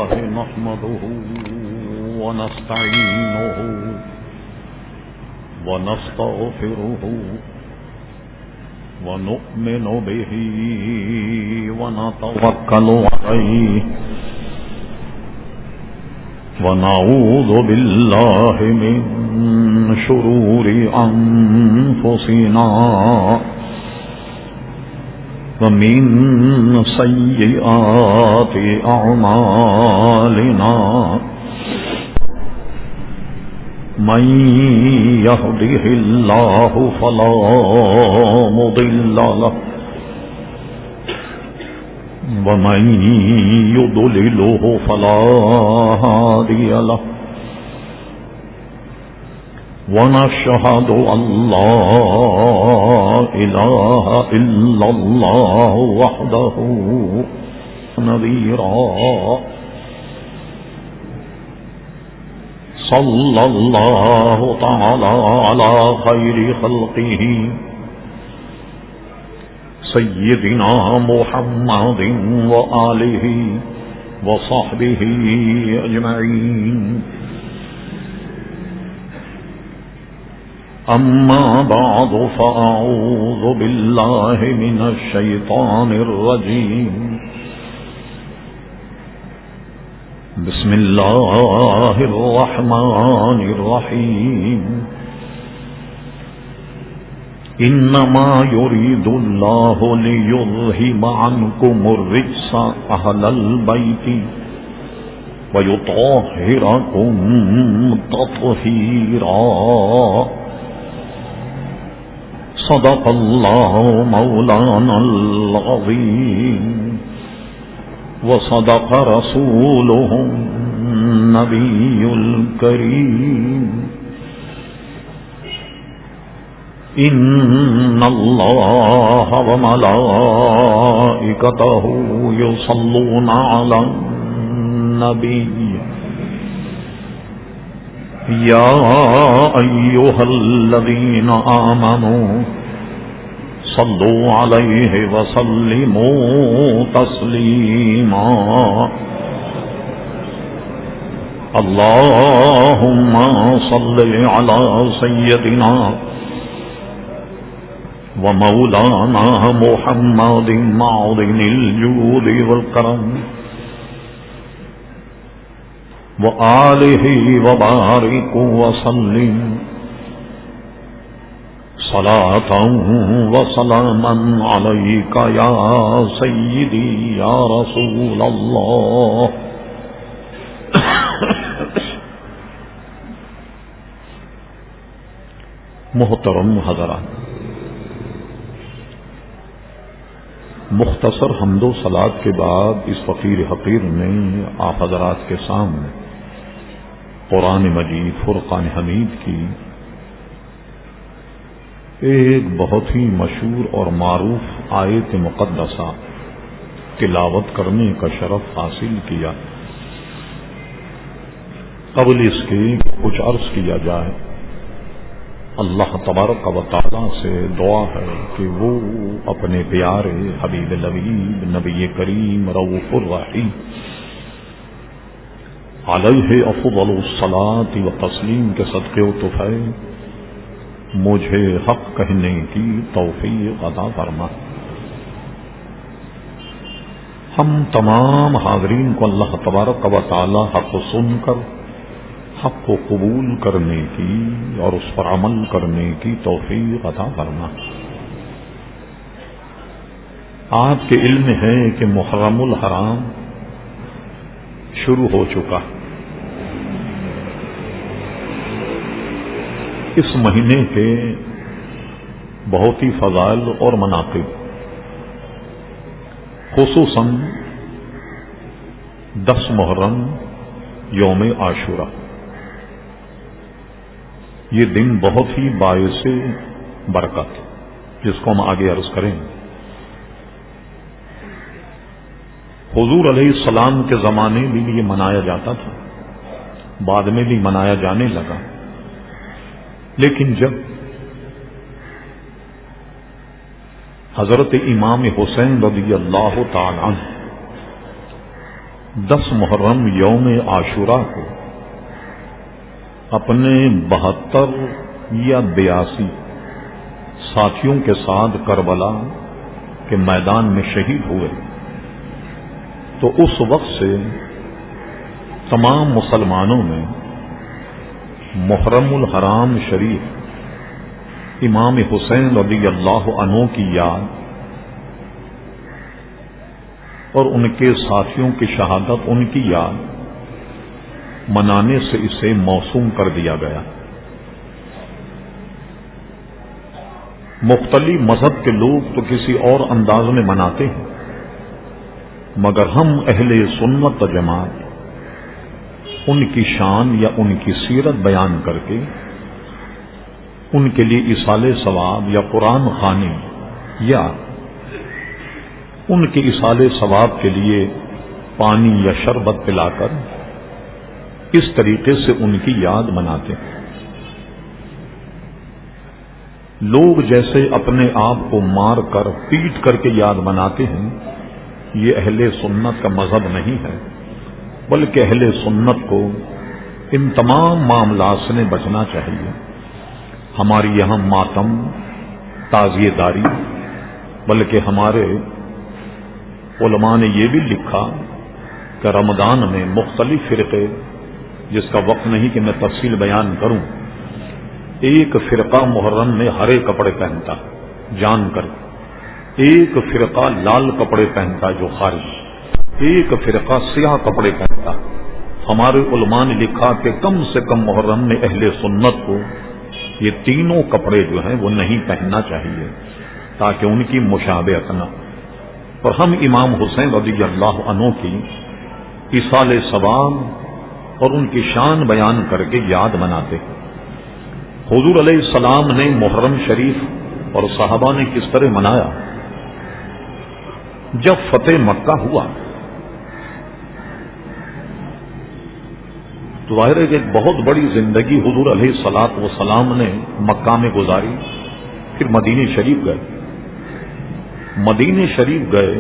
لله نحمده ونستعينه ونستغفره ونؤمن به ونتوكل عليه ونعوذ بالله من شرور أنفسنا ومن سيئات أعمالنا من يهده الله فلا مضل له ومن يضلله فلا هادي له ونشهد أن لا إله إلا الله وحده نذيرا صلى الله تعالى على خير خلقه سيدنا محمد وآله وصحبه أجمعين أما بعد فأعوذ بالله من الشيطان الرجيم بسم الله الرحمن الرحيم إنما يريد الله ليذهب عنكم الرجس أهل البيت ويطهركم تطهيرا صدق الله مولانا العظيم وصدق رسوله النبي الكريم إن الله وملائكته يصلون على النبي يا أيها الذين آمنوا صلوا عليه وسلموا تسليما اللهم صل على سيدنا ومولانا محمد معدن الجود والكرم وآله وبارك وسلم صلاة وسلاما عليك يا سيدي يا رسول الله محترم حضرات، مختصر حمد و صلات کے بعد اس فقیر حقیر نے آپ حضرات کے سامنے قرآن مجید فرقان حمید کی ایک بہت ہی مشہور اور معروف آیت مقدسہ تلاوت کرنے کا شرف حاصل کیا۔ قبل اس کے کچھ عرض کیا جائے، اللہ تبارک و تعالیٰ سے دعا ہے کہ وہ اپنے پیارے حبیب لبیب نبی کریم رؤوف الرحیم علیہ افضل الصلاۃ و تسلیم کے صدقے و طفیل مجھے حق کہنے کی توفیق عطا فرما۔ ہم تمام حاضرین کو اللہ تبارک و تعالی حق سن کر حق کو قبول کرنے کی اور اس پر عمل کرنے کی توفیق عطا فرما۔ آپ کے علم ہے کہ محرم الحرام شروع ہو چکا۔ اس مہینے کے بہت ہی فضائل اور مناقب، خصوصاً 10 محرم یوم عاشورہ، یہ دن بہت ہی باعث برکت، جس کو ہم آگے عرض کریں۔ حضور علیہ السلام کے زمانے میں بھی یہ منایا جاتا تھا، بعد میں بھی منایا جانے لگا، لیکن جب حضرت امام حسین رضی اللہ تعالی عنہ 10 محرم یوم عاشورہ کو اپنے 72 یا 82 ساتھیوں کے ساتھ کربلا کے میدان میں شہید ہوئے، تو اس وقت سے تمام مسلمانوں نے محرم الحرام شریف امام حسین رضی اللہ عنہ کی یاد اور ان کے ساتھیوں کی شہادت، ان کی یاد منانے سے اسے موسوم کر دیا گیا۔ مختلف مذہب کے لوگ تو کسی اور انداز میں مناتے ہیں، مگر ہم اہل سنت و جماعت ان کی شان یا ان کی سیرت بیان کر کے ان کے لیے ایصال ثواب یا قرآن خوانی یا ان کے ایصال ثواب کے لیے پانی یا شربت پلا کر اس طریقے سے ان کی یاد مناتے ہیں۔ لوگ جیسے اپنے آپ کو مار کر پیٹ کر کے یاد مناتے ہیں، یہ اہل سنت کا مذہب نہیں ہے، بلکہ اہل سنت کو ان تمام معاملات سے بچنا چاہیے۔ ہماری یہاں ماتم، تعزیہ داری، بلکہ ہمارے علماء نے یہ بھی لکھا کہ رمضان میں مختلف فرقے، جس کا وقت نہیں کہ میں تفصیل بیان کروں، ایک فرقہ محرم میں ہرے کپڑے پہنتا جان کر، ایک فرقہ لال کپڑے پہنتا جو خارج، ایک فرقہ سیاہ کپڑے پہنتا۔ ہمارے علماء نے لکھا کہ کم سے کم محرم میں اہل سنت کو یہ تینوں کپڑے جو ہیں وہ نہیں پہننا چاہیے تاکہ ان کی مشابہت نہ۔ اور ہم امام حسین رضی اللہ عنہ کی ایصال ثواب اور ان کی شان بیان کر کے یاد مناتے ہیں۔ حضور علیہ السلام نے محرم شریف اور صحابہ نے کس طرح منایا؟ جب فتح مکہ ہوا تو ظاہر ہے کہ ایک بہت بڑی زندگی حضور علیہ الصلوۃ والسلام نے مکہ میں گزاری، پھر مدینہ شریف گئے۔ مدینہ شریف گئے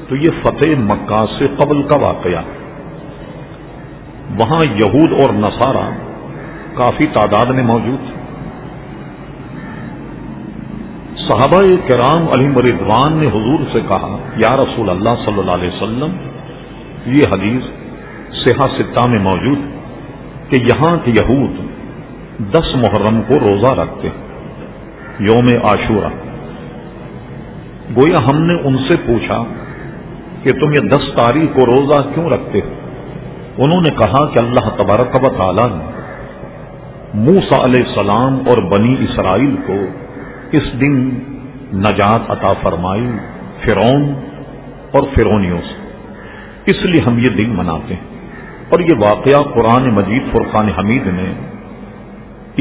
تو یہ فتح مکہ سے قبل کا واقعہ۔ وہاں یہود اور نصارہ کافی تعداد میں موجود تھے۔ صحابہ کرام علیہم رضوان نے حضور سے کہا، یا رسول اللہ صلی اللہ علیہ وسلم، یہ حدیث صحیح ستہ میں موجود کہ یہاں کے یہود 10 محرم کو روزہ رکھتے ہیں، یوم عاشورہ۔ گویا ہم نے ان سے پوچھا کہ تم یہ 10 تاریخ کو روزہ کیوں رکھتے ہو؟ انہوں نے کہا کہ اللہ تبارک و تعالی نے موسیٰ علیہ السلام اور بنی اسرائیل کو اس دن نجات عطا فرمائی فرعون اور فرعونیوں سے، اس لیے ہم یہ دن مناتے ہیں۔ اور یہ واقعہ قرآن مجید فرقان حمید میں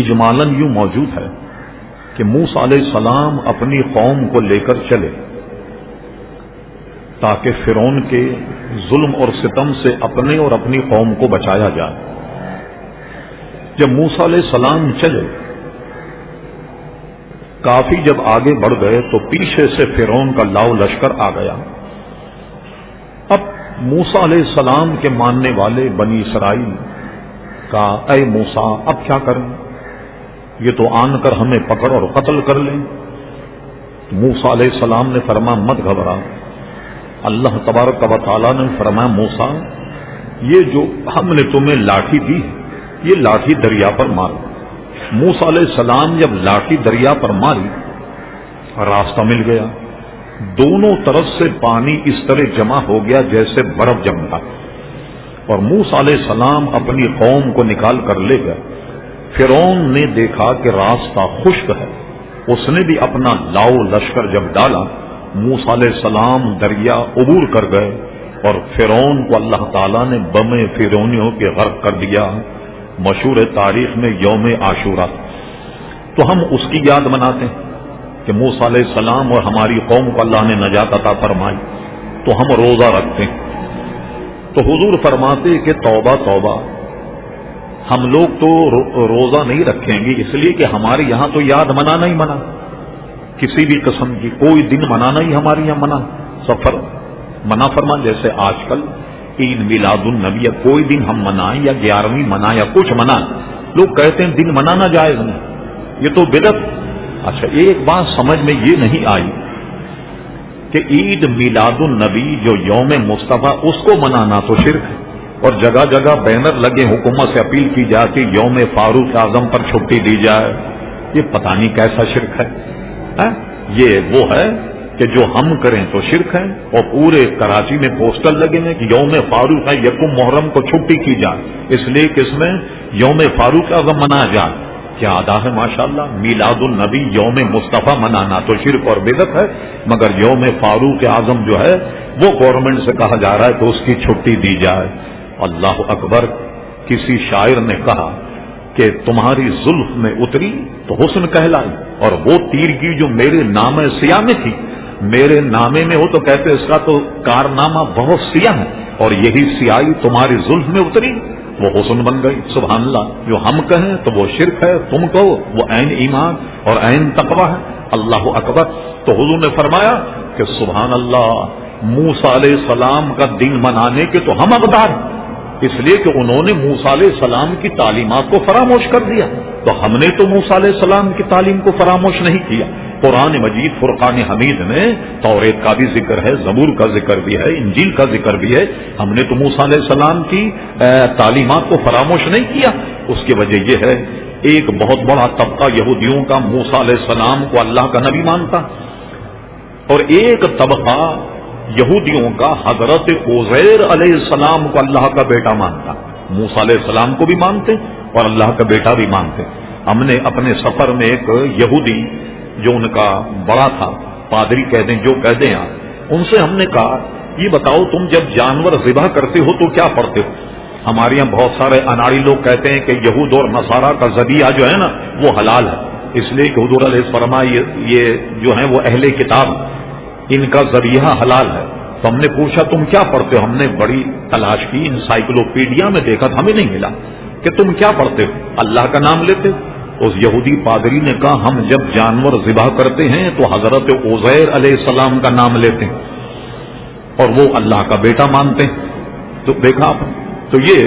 اجمالاً یوں موجود ہے کہ موسیٰ علیہ السلام اپنی قوم کو لے کر چلے تاکہ فرعون کے ظلم اور ستم سے اپنے اور اپنی قوم کو بچایا جائے۔ جب موسیٰ علیہ السلام چلے، کافی جب آگے بڑھ گئے تو پیچھے سے فرعون کا لاؤ لشکر آ گیا۔ اب موسیٰ علیہ السلام کے ماننے والے بنی اسرائیل کا، اے موسیٰ اب کیا کریں؟ یہ تو آن کر ہمیں پکڑ اور قتل کر لیں۔ موسیٰ علیہ السلام نے فرمایا مت گھبرا۔ اللہ تبارک و تعالیٰ نے فرمایا موسیٰ، یہ جو ہم نے تمہیں لاٹھی دی یہ لاٹھی دریا پر مارو۔ موسیٰ علیہ السلام جب لاٹھی دریا پر ماری، راستہ مل گیا، دونوں طرف سے پانی اس طرح جمع ہو گیا جیسے برف جمتا، اور موسیٰ علیہ السلام اپنی قوم کو نکال کر لے گئے۔ فرعون نے دیکھا کہ راستہ خشک ہے، اس نے بھی اپنا لاؤ لشکر جب ڈالا، موسیٰ علیہ السلام دریا عبور کر گئے اور فرعون کو اللہ تعالیٰ نے بم فرعونیوں کے غرق کر دیا۔ مشہور تاریخ میں یوم عاشورہ، تو ہم اس کی یاد مناتے ہیں کہ موسیٰ علیہ السلام اور ہماری قوم کو اللہ نے نجات عطا فرمائی، تو ہم روزہ رکھتے ہیں۔ تو حضور فرماتے کہ توبہ توبہ، ہم لوگ تو روزہ نہیں رکھیں گے اس لیے کہ ہمارے یہاں تو یاد منانا ہی منع، کسی بھی قسم کی کوئی دن منانا ہی ہمارے یہاں منع، سفر منع فرما۔ جیسے آج کل عید میلاد النبی یا کوئی دن ہم منائیں یا 11ویں منائیں یا کچھ منائیں، لوگ کہتے ہیں دن منانا جائز نہیں، یہ تو بدعت۔ اچھا ایک بات سمجھ میں یہ نہیں آئی کہ عید میلاد النبی جو یوم مصطفیٰ اس کو منانا تو شرک ہے، اور جگہ جگہ بینر لگے حکومت سے اپیل کی جاتی یوم فاروق اعظم پر چھٹی دی جائے، یہ پتہ نہیں کیسا شرک ہے۔ یہ وہ ہے کہ جو ہم کریں تو شرک ہے، اور پورے کراچی میں پوسٹر لگے ہیں کہ یوم فاروق ہے، یکم محرم کو چھٹی کی جائے، اس لیے کہ اس میں یوم فاروق اعظم منایا جائے۔ کیا ادا ہے ماشاءاللہ، میلاد النبی یوم مصطفیٰ منانا تو شرک اور بدعت ہے، مگر یوم فاروق اعظم جو ہے وہ گورنمنٹ سے کہا جا رہا ہے کہ اس کی چھٹی دی جائے۔ اللہ اکبر۔ کسی شاعر نے کہا کہ تمہاری زلف میں اتری تو حسن کہلائی، اور وہ تیرگی جو میرے نامے سیاہ میں تھی، میرے نامے میں ہو تو کہتے اس کا تو کارنامہ بہت سیاہ ہے، اور یہی سیاہی تمہاری زلف میں اتری وہ حسن بن گئی۔ سبحان اللہ، جو ہم کہیں تو وہ شرک ہے، تم کہو وہ عین ایمان اور عین تقویٰ ہے۔ اللہ اکبر۔ تو حضور نے فرمایا کہ سبحان اللہ، موسیٰ علیہ السلام کا دن منانے کے تو ہم حقدار ہیں، اس لیے کہ انہوں نے موسیٰ علیہ السلام کی تعلیمات کو فراموش کر دیا، تو ہم نے تو موسیٰ علیہ السلام کی تعلیم کو فراموش نہیں کیا۔ قرآن مجید فرقان حمید میں توریت کا بھی ذکر ہے، زبور کا ذکر بھی ہے، انجیل کا ذکر بھی ہے، ہم نے تو موسیٰ علیہ السلام کی تعلیمات کو فراموش نہیں کیا۔ اس کی وجہ یہ ہے ایک بہت بڑا طبقہ یہودیوں کا موسیٰ علیہ السلام کو اللہ کا نبی مانتا، اور ایک طبقہ یہودیوں کا حضرت عزیر علیہ السلام کو اللہ کا بیٹا مانتا۔ موسیٰ علیہ السلام کو بھی مانتے اور اللہ کا بیٹا بھی مانتے۔ ہم نے اپنے سفر میں ایک یہودی جو ان کا بڑا تھا، پادری کہہ دیں جو کہہ دیں آپ، ان سے ہم نے کہا یہ بتاؤ تم جب جانور ذبح کرتے ہو تو کیا پڑھتے ہو؟ ہمارے یہاں بہت سارے اناڑی لوگ کہتے ہیں کہ یہود اور نصارہ کا ذبیحہ جو ہے نا وہ حلال ہے، اس لیے کہ حضور علیہ السلام یہ جو ہیں وہ اہل کتاب، ان کا ذبیحہ حلال ہے۔ تو ہم نے پوچھا تم کیا پڑھتے ہو؟ ہم نے بڑی تلاش کی، انسائکلوپیڈیا میں دیکھا تو ہمیں نہیں ملا کہ تم کیا پڑھتے ہو، اللہ کا نام لیتے ہو؟ اس یہودی پادری نے کہا ہم جب جانور ذبح کرتے ہیں تو حضرت عزیر علیہ السلام کا نام لیتے ہیں اور وہ اللہ کا بیٹا مانتے ہیں۔ تو دیکھا آپ، تو یہ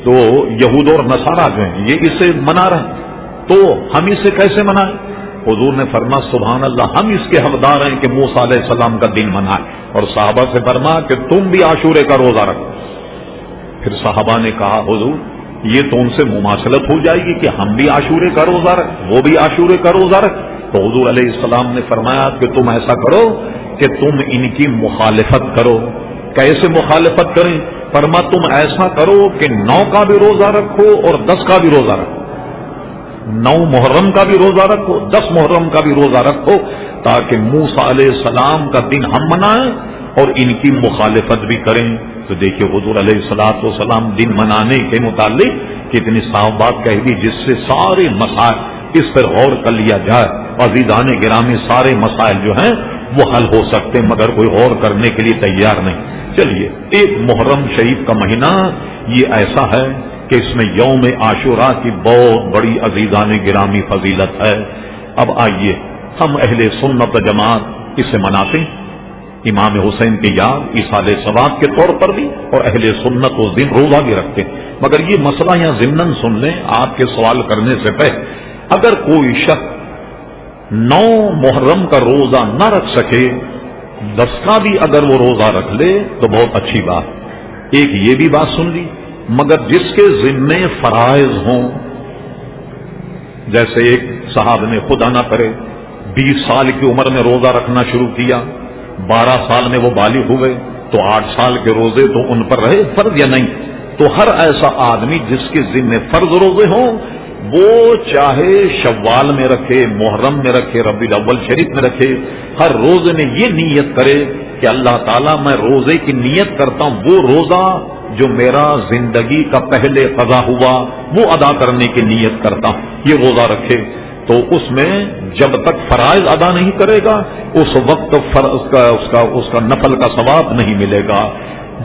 تو یہود اور نصارہ جو ہیں یہ اسے منا رہے ہیں، تو ہم اسے کیسے منائیں؟ حضور نے فرمایا سبحان اللہ، ہم اس کے حقدار ہیں کہ موسیٰ علیہ السلام کا دن منائیں، اور صحابہ سے فرمایا کہ تم بھی عاشورے کا روزہ رکھو۔ پھر صحابہ نے کہا حضور یہ تو ان سے مماثلت ہو جائے گی کہ ہم بھی عاشورے کا روزہ رکھ، وہ بھی عاشورے کا روزہ رکھ۔ تو حضور علیہ السلام نے فرمایا کہ تم ایسا کرو کہ تم ان کی مخالفت کرو۔ کیسے مخالفت کریں؟ فرما تم ایسا کرو کہ 9 کا بھی روزہ رکھو اور 10 کا بھی روزہ رکھو، 9 محرم کا بھی روزہ رکھو، 10 محرم کا بھی روزہ رکھو، تاکہ موسیٰ علیہ السلام کا دن ہم منائیں اور ان کی مخالفت بھی کریں۔ تو دیکھیے حضور علیہ السلام دن منانے کے متعلق کتنی صاف بات کہہ دی، جس سے سارے مسائل اس پر غور کر لیا جائے۔ عزیزان گرامی، سارے مسائل جو ہیں وہ حل ہو سکتے ہیں، مگر کوئی غور کرنے کے لیے تیار نہیں۔ چلیے، ایک محرم شریف کا مہینہ یہ ایسا ہے کہ اس میں یوم عاشورہ کی بہت بڑی عزیزان گرامی فضیلت ہے۔ اب آئیے ہم اہل سنت جماعت اسے مناتے ہیں، امام حسین کے یاد ایصال ثواب کے طور پر بھی، اور اہل سنت اس دن روزہ بھی رکھتے ہیں۔ مگر یہ مسئلہ یہاں ضمناً سن لیں آپ کے سوال کرنے سے پہلے، اگر کوئی شخص 9 محرم کا روزہ نہ رکھ سکے، 10 کا بھی اگر وہ روزہ رکھ لے تو بہت اچھی بات۔ ایک یہ بھی بات سن لی، مگر جس کے ذمے فرائض ہوں، جیسے ایک صاحب نے خدا نہ کرے 20 سال کی عمر میں روزہ رکھنا شروع کیا، 12 سال میں وہ بالغ ہوئے، تو 8 سال کے روزے تو ان پر رہے فرض یا نہیں؟ تو ہر ایسا آدمی جس کے ذمے فرض روزے ہوں، وہ چاہے شوال میں رکھے، محرم میں رکھے، ربیع الاول شریف میں رکھے، ہر روزے میں یہ نیت کرے کہ اللہ تعالیٰ میں روزے کی نیت کرتا ہوں، وہ روزہ جو میرا زندگی کا پہلے قضا ہوا وہ ادا کرنے کی نیت کرتا ہوں، یہ روزہ رکھے۔ تو اس میں جب تک فرائض ادا نہیں کرے گا اس وقت اس کا نفل کا ثواب نہیں ملے گا۔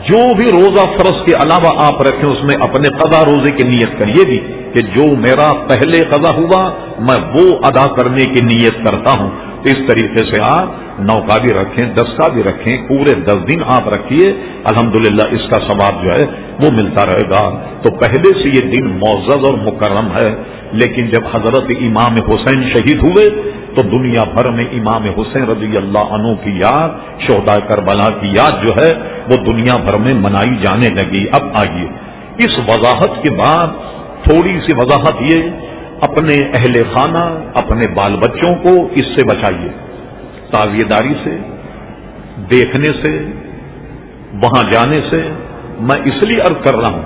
جو بھی روزہ فرض کے علاوہ آپ رکھیں اس میں اپنے قضا روزے کی نیت کریے بھی کہ جو میرا پہلے قضا ہوا میں وہ ادا کرنے کی نیت کرتا ہوں۔ اس طریقے سے آپ 9 کا بھی رکھیں 10 کا بھی رکھیں پورے 10 دن آپ رکھیے الحمدللہ اس کا ثواب جو ہے وہ ملتا رہے گا. تو پہلے سے یہ دن معزز اور مکرم ہے. لیکن جب حضرت امام حسین شہید ہوئے تو دنیا بھر میں امام حسین رضی اللہ عنہ کی یاد شہداء کربلا کی یاد جو ہے وہ دنیا بھر میں منائی جانے لگی. اب آئیے اس وضاحت کے بعد تھوڑی سی وضاحت یہ اپنے اہل خانہ اپنے بال بچوں کو اس سے بچائیے. تعزیہ داری سے دیکھنے سے وہاں جانے سے میں اس لیے عرض کر رہا ہوں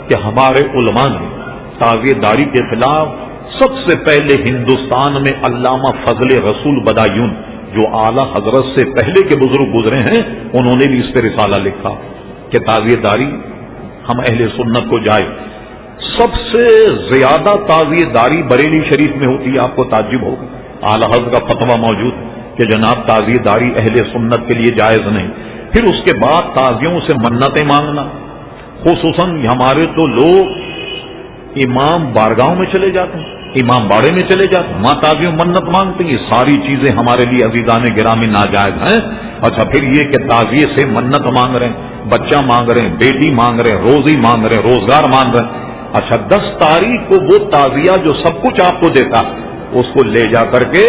کہ ہمارے علماء نے تعزیہ داری کے خلاف سب سے پہلے ہندوستان میں علامہ فضل رسول بدایون جو اعلی حضرت سے پہلے کے بزرگ گزرے ہیں انہوں نے بھی اس پہ رسالہ لکھا کہ تعزیہ داری ہم اہل سنت کو جائے. سب سے زیادہ تعزیہ داری بریلی شریف میں ہوتی ہے. آپ کو تعجب ہوگا اعلی حضرت کا فتویٰ موجود کہ جناب تعزیہ داری اہل سنت کے لیے جائز نہیں. پھر اس کے بعد تعزیوں سے منتیں مانگنا خصوصاً ہمارے تو لوگ امام بارگاہوں میں چلے جاتے ہیں امام باڑے میں چلے جاتے ہیں وہاں تعزیوں منت مانگتے ہیں. یہ ساری چیزیں ہمارے لیے عزیزان گرامی ناجائز ہیں. اچھا پھر یہ کہ تعزیے سے منت مانگ رہے ہیں بچہ مانگ رہے ہیں بیٹی مانگ رہے ہیں روزی مانگ رہے ہیں روزگار مانگ رہے ہیں. اچھا 10 تاریخ کو وہ تعزیہ جو سب کچھ آپ کو دیتا اس کو لے جا کر کے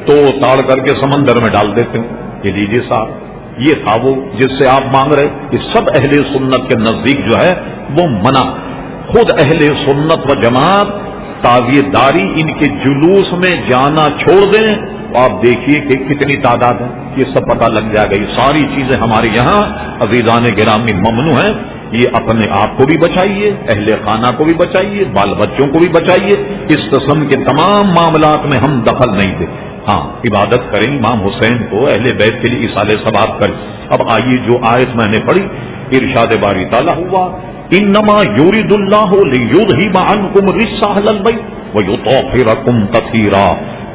تو تاڑ کر کے سمندر میں ڈال دیتے ہیں. یہ لیجیے صاحب یہ تھا وہ جس سے آپ مانگ رہے. یہ سب اہل سنت کے نزدیک جو ہے وہ منع. خود اہل سنت و جماعت تعزیہ داری ان کے جلوس میں جانا چھوڑ دیں آپ دیکھیے کہ کتنی تعداد ہے. یہ سب پتہ لگ جائے گا. یہ ساری چیزیں ہمارے یہاں عزیزان گرامی ممنوع ہیں. یہ اپنے آپ کو بھی بچائیے اہل خانہ کو بھی بچائیے بال بچوں کو بھی بچائیے. اس قسم کے تمام معاملات میں ہم دخل نہیں دیں. ہاں عبادت کریں امام حسین کو اہل بیت کے لیے ایصال ثواب کریں. اب آئیے جو آیت میں نے پڑھی ارشاد باری تعالیٰ ہوا انما یرید اللہ لیذھب عنکم الرجس اہل البیت ویطہرکم تطہیرا.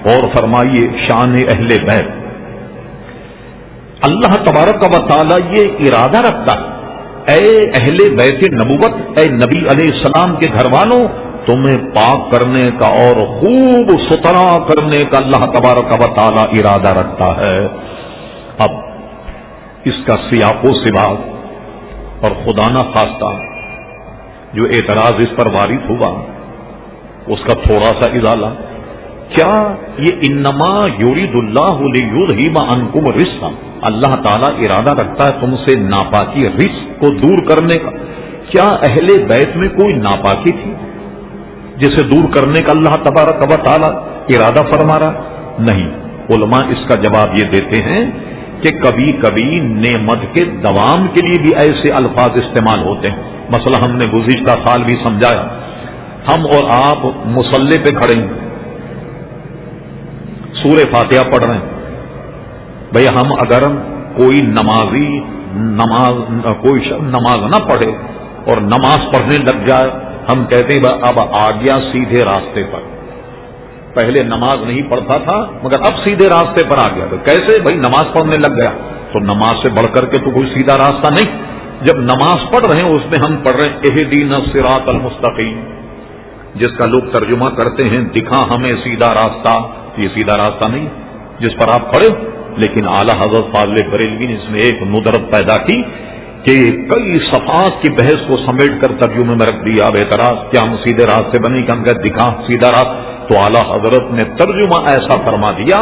اور فرمائیے شان اہل بیت اللہ تبارک و تعالیٰ یہ ارادہ رکھتا ہے اے اہل بیت نبوت اے نبی علیہ السلام کے گھر والوں تمہیں پاک کرنے کا اور خوب ستھرا کرنے کا اللہ تبارک و تعالیٰ ارادہ رکھتا ہے. اب اس کا سیاق و سباق اور خدا نہ خواستہ جو اعتراض اس پر وارد ہوا اس کا تھوڑا سا ازالہ. کیا یہ انما یرید اللہ لیذھب عنکم الرجس اللہ تعالیٰ ارادہ رکھتا ہے تم سے ناپاکی رجس کو دور کرنے کا. کیا اہل بیت میں کوئی ناپاکی تھی جسے دور کرنے کا اللہ تبارک و تعالیٰ ارادہ فرما رہا؟ نہیں. علماء اس کا جواب یہ دیتے ہیں کہ کبھی کبھی نعمت کے دوام کے لیے بھی ایسے الفاظ استعمال ہوتے ہیں. مسئلہ ہم نے گزشتہ سال بھی سمجھایا. ہم اور آپ مصلی پہ کھڑے ہیں سورہ فاتحہ پڑھ رہے ہیں. بھئی ہم اگر کوئی نمازی کوئی نماز نہ پڑھے اور نماز پڑھنے لگ جائے ہم کہتے ہیں اب آ گیا سیدھے راستے پر. پہلے نماز نہیں پڑھتا تھا مگر اب سیدھے راستے پر آ گیا. تو کیسے؟ بھئی نماز پڑھنے لگ گیا. تو نماز سے بڑھ کر کے تو کوئی سیدھا راستہ نہیں. جب نماز پڑھ رہے ہیں اس میں ہم پڑھ رہے ہیں اہدینا الصراط المستقیم جس کا لوگ ترجمہ کرتے ہیں دکھا ہمیں سیدھا راستہ. یہ سیدھا راستہ نہیں جس پر آپ پڑھے. لیکن اعلی حضرت فاضل بریلوی نے اس میں ایک ندرت پیدا کی کہ کئی صفحات کی بحث کو سمیٹ کر ترجمے میں رکھ دیا. اب اعتراض کیا ہم سیدھے راستے بنے کہ ہم کہتے دکھا سیدھا راستہ. تو اعلی حضرت نے ترجمہ ایسا فرما دیا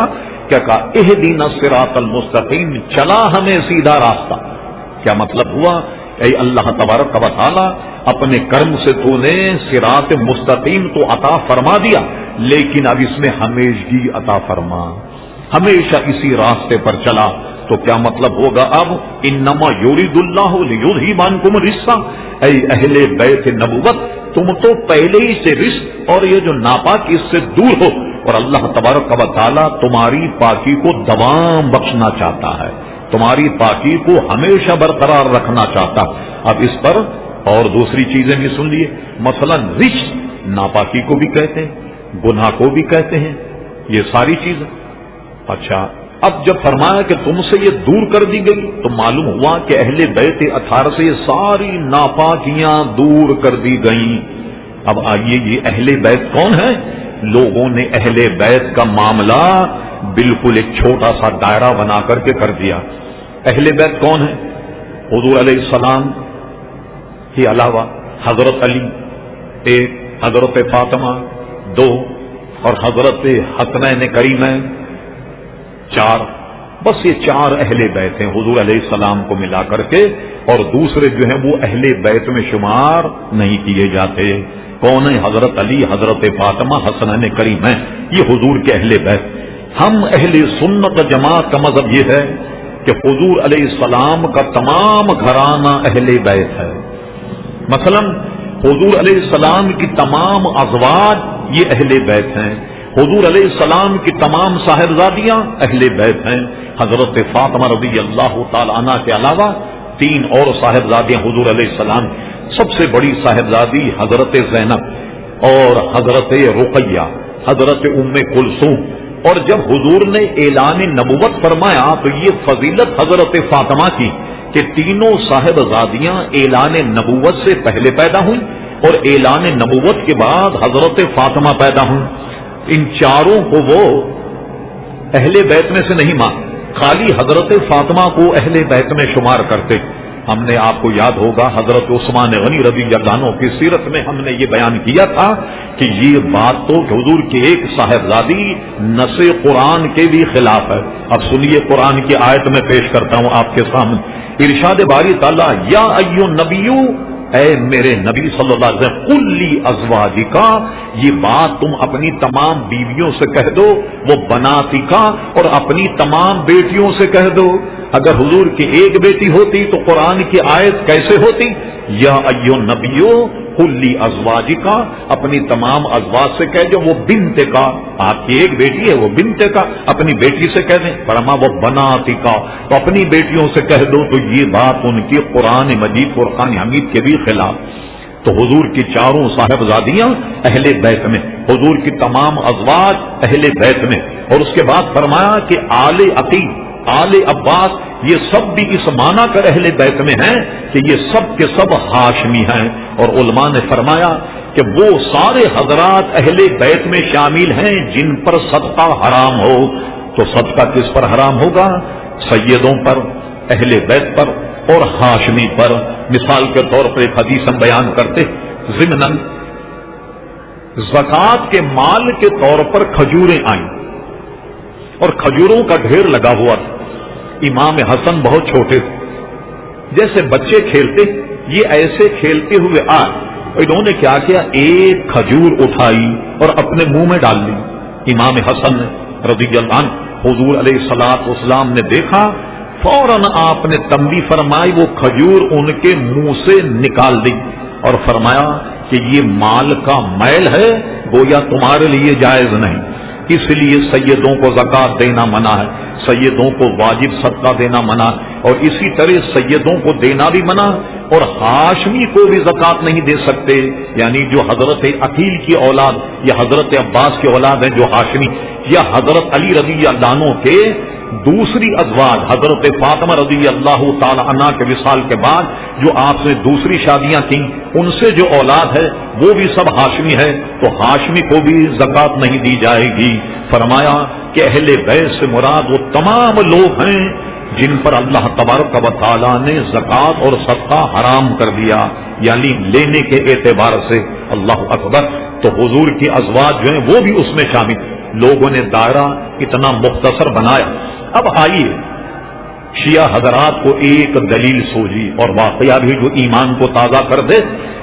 کہ کہا اہدینا الصراط المستقیم چلا ہمیں سیدھا راستہ. کیا مطلب ہوا؟ اے اللہ تبارک و تعالی اپنے کرم سے تو نے صراط مستقیم تو عطا فرما دیا لیکن اب اس میں ہمیشگی عطا فرما ہمیشہ اسی راستے پر چلا. تو کیا مطلب ہوگا اب انما یرید اللہ لیذھب عنکم الرجس اے اہل بیت نبوت تم تو پہلے ہی سے رجس اور یہ جو ناپاک اس سے دور ہو اور اللہ تبارک و تعالی تمہاری پاکی کو دوام بخشنا چاہتا ہے تمہاری پاکی کو ہمیشہ برقرار رکھنا چاہتا. اب اس پر اور دوسری چیزیں بھی سن لیے. مثلا رجس ناپاکی کو بھی کہتے ہیں گناہ کو بھی کہتے ہیں یہ ساری چیزیں. اچھا اب جب فرمایا کہ تم سے یہ دور کر دی گئی تو معلوم ہوا کہ اہل بیت اطہار سے یہ ساری ناپاکیاں دور کر دی گئیں. اب آئیے یہ اہل بیت کون ہے؟ لوگوں نے اہل بیت کا معاملہ بالکل ایک چھوٹا سا دائرہ بنا کر کے کر دیا. اہل بیت کون ہیں؟ حضور علیہ السلام کے علاوہ حضرت علی ایک، حضرت فاطمہ دو، اور حضرت حسنین کریمین چار. بس یہ چار اہل بیت ہیں حضور علیہ السلام کو ملا کر کے، اور دوسرے جو ہیں وہ اہل بیت میں شمار نہیں کیے جاتے. کون ہے؟ حضرت علی، حضرت فاطمہ، حسنین کریمین، یہ حضور کے اہل بیت. ہم اہل سنت جماعت کا مذہب یہ ہے کہ حضور علیہ السلام کا تمام گھرانہ اہل بیت ہے. مثلا حضور علیہ السلام کی تمام ازواج یہ اہل بیت ہیں. حضور علیہ السلام کی تمام صاحبزادیاں اہل بیت ہیں. حضرت فاطمہ رضی اللہ تعالی عنہ کے علاوہ 3 اور صاحبزادیاں حضور علیہ السلام. سب سے بڑی صاحبزادی حضرت زینب اور حضرت رقیہ، حضرت ام کلثوم. اور جب حضور نے اعلان نبوت فرمایا تو یہ فضیلت حضرت فاطمہ کی کہ تینوں صاحبزادیاں اعلان نبوت سے پہلے پیدا ہوئیں اور اعلان نبوت کے بعد حضرت فاطمہ پیدا ہوئیں. ان چاروں کو وہ اہل بیت میں سے نہیں مان، خالی حضرت فاطمہ کو اہل بیت میں شمار کرتے. ہم نے، آپ کو یاد ہوگا، حضرت عثمان غنی رضی اللہ عنہ کی سیرت میں ہم نے یہ بیان کیا تھا کہ یہ بات تو حضور کی ایک صاحبزادی نص قرآن کے بھی خلاف ہے. اب سنیے قرآن کی آیت میں پیش کرتا ہوں آپ کے سامنے. ارشاد باری تعالیٰ، یا ایھا النبی، اے میرے نبی صلی اللہ علیہ وسلم، قل لی ازواجکا، یہ بات تم اپنی تمام بیویوں سے کہہ دو، وہ بناتکا، اور اپنی تمام بیٹیوں سے کہہ دو. اگر حضور کی ایک بیٹی ہوتی تو قرآن کی آیت کیسے ہوتی؟ یا ایھا النبی قل لی ازواجکا، اپنی تمام ازواج سے کہہ دو، وہ بنت کا، آپ کی ایک بیٹی ہے وہ بنت کا، اپنی بیٹی سے کہہ دیں. فرما وہ بناتکا، تو اپنی بیٹیوں سے کہہ دو. تو یہ بات ان کی قرآن مجید فرقان حمید کے بھی خلاف. تو حضور کی چاروں صاحبزادیاں اہل بیت میں، حضور کی تمام ازواج اہل بیت میں. اور اس کے بعد فرمایا کہ آل عقیل، آل عباس، یہ سب بھی اس معنی کر اہل بیت میں ہیں کہ یہ سب کے سب ہاشمی ہیں. اور علماء نے فرمایا کہ وہ سارے حضرات اہل بیت میں شامل ہیں جن پر صدقہ حرام ہو. تو صدقہ کس پر حرام ہوگا؟ سیدوں پر، اہل بیت پر اور ہاشمی پر. مثال کے طور پر ایک حدیث ہم بیان کرتے، ضمناً زکوٰۃ کے مال کے طور پر کھجوریں آئیں اور کھجوروں کا ڈھیر لگا ہوا تھا. امام حسن بہت چھوٹے تھے، جیسے بچے کھیلتے یہ ایسے کھیلتے ہوئے آئے. انہوں نے کیا کیا؟ ایک کھجور اٹھائی اور اپنے منہ میں ڈال لی. امام حسن رضی اللہ عنہ، حضور علیہ الصلوۃ والسلام نے دیکھا، فوراً آپ نے تنبیہ فرمائی، وہ کھجور ان کے منہ سے نکال دی اور فرمایا کہ یہ مال کا میل ہے، گویا تمہارے لیے جائز نہیں. اس لیے سیدوں کو زکوٰۃ دینا منع ہے، سیدوں کو واجب صدقہ دینا منع ہے، اور اسی طرح سیدوں کو دینا بھی منع، اور ہاشمی کو بھی زکوٰۃ نہیں دے سکتے. یعنی جو حضرت عقیل کی اولاد یا حضرت عباس کی اولاد ہیں جو ہاشمی، یا حضرت علی رضی اللہ عنہ کے دوسری ازواج حضرت فاطمہ رضی اللہ تعالی عنہ کے وصال کے بعد جو آپ نے دوسری شادیاں کی، ان سے جو اولاد ہے وہ بھی سب ہاشمی ہے. تو ہاشمی کو بھی زکوٰۃ نہیں دی جائے گی. فرمایا کہ اہل بیت سے مراد وہ تمام لوگ ہیں جن پر اللہ تبارک و تعالیٰ نے زکوٰۃ اور صدقہ حرام کر دیا، یعنی لینے کے اعتبار سے. اللہ اکبر. تو حضور کی ازواج جو ہیں وہ بھی اس میں شامل. لوگوں نے دائرہ اتنا مختصر بنایا. اب آئیے، شیعہ حضرات کو ایک دلیل سوجی اور واقعہ بھی جو ایمان کو تازہ کر دے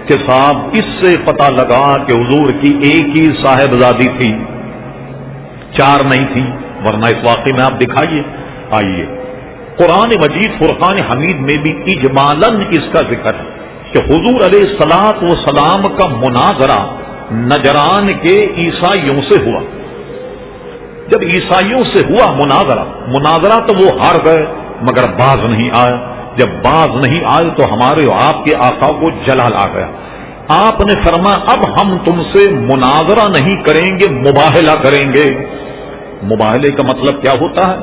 کہ صاحب اس سے پتہ لگا کہ حضور کی ایک ہی صاحبزادی تھی، 4 نہیں تھی. ورنہ اس واقعے میں آپ دکھائیے. آئیے، قرآن مجید فرقان حمید میں بھی اجمالاً اس کا ذکر ہے کہ حضور علیہ الصلوۃ والسلام کا مناظرہ نجران کے عیسائیوں سے ہوا. جب عیسائیوں سے ہوا مناظرہ تو وہ ہار گئے مگر باز نہیں آیا. جب باز نہیں آئے تو ہمارے آپ کے آقا کو جلال آ گیا. آپ نے فرمایا اب ہم تم سے مناظرہ نہیں کریں گے، مباہلہ کریں گے. مباہلے کا مطلب کیا ہوتا ہے؟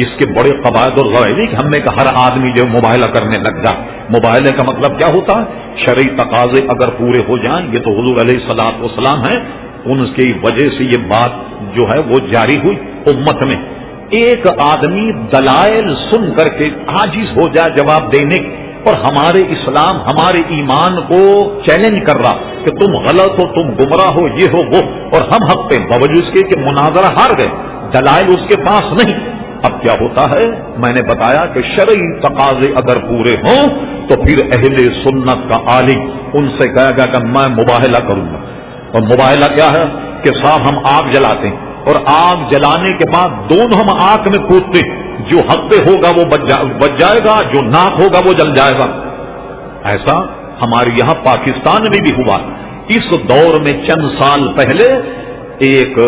اس کے بڑے قواعد اور ضوابط کہ ہم نے کہ ہر آدمی جو مباہلہ کرنے لگ جائے. مباہلے کا مطلب کیا ہوتا ہے؟ شرعی تقاضے اگر پورے ہو جائیں، یہ تو حضور علیہ الصلوۃ والسلام ہیں، ان کی وجہ سے یہ بات جو ہے وہ جاری ہوئی امت میں. ایک آدمی دلائل سن کر کے عاجز ہو جائے جواب دینے کی، اور ہمارے اسلام ہمارے ایمان کو چیلنج کر رہا کہ تم غلط ہو، تم گمراہ ہو، یہ ہو وہ، اور ہم حق پہ، باوجود اس کے کہ مناظرہ ہار گئے، دلائل اس کے پاس نہیں. اب کیا ہوتا ہے؟ میں نے بتایا کہ شرعی تقاضے اگر پورے ہوں تو پھر اہل سنت کا عالم ان سے کہے گا کہ میں مباہلہ کروں گا. اور مباہلہ کیا ہے کہ صاحب ہم آگ جلاتے ہیں، اور آگ جلانے کے بعد دونوں ہم آگ میں کودتے ہیں، جو حق پہ ہوگا وہ بچ جائے گا، جو ناک ہوگا وہ جل جائے گا. ایسا ہمارے یہاں پاکستان میں بھی ہوا. اس دور میں چند سال پہلے ایک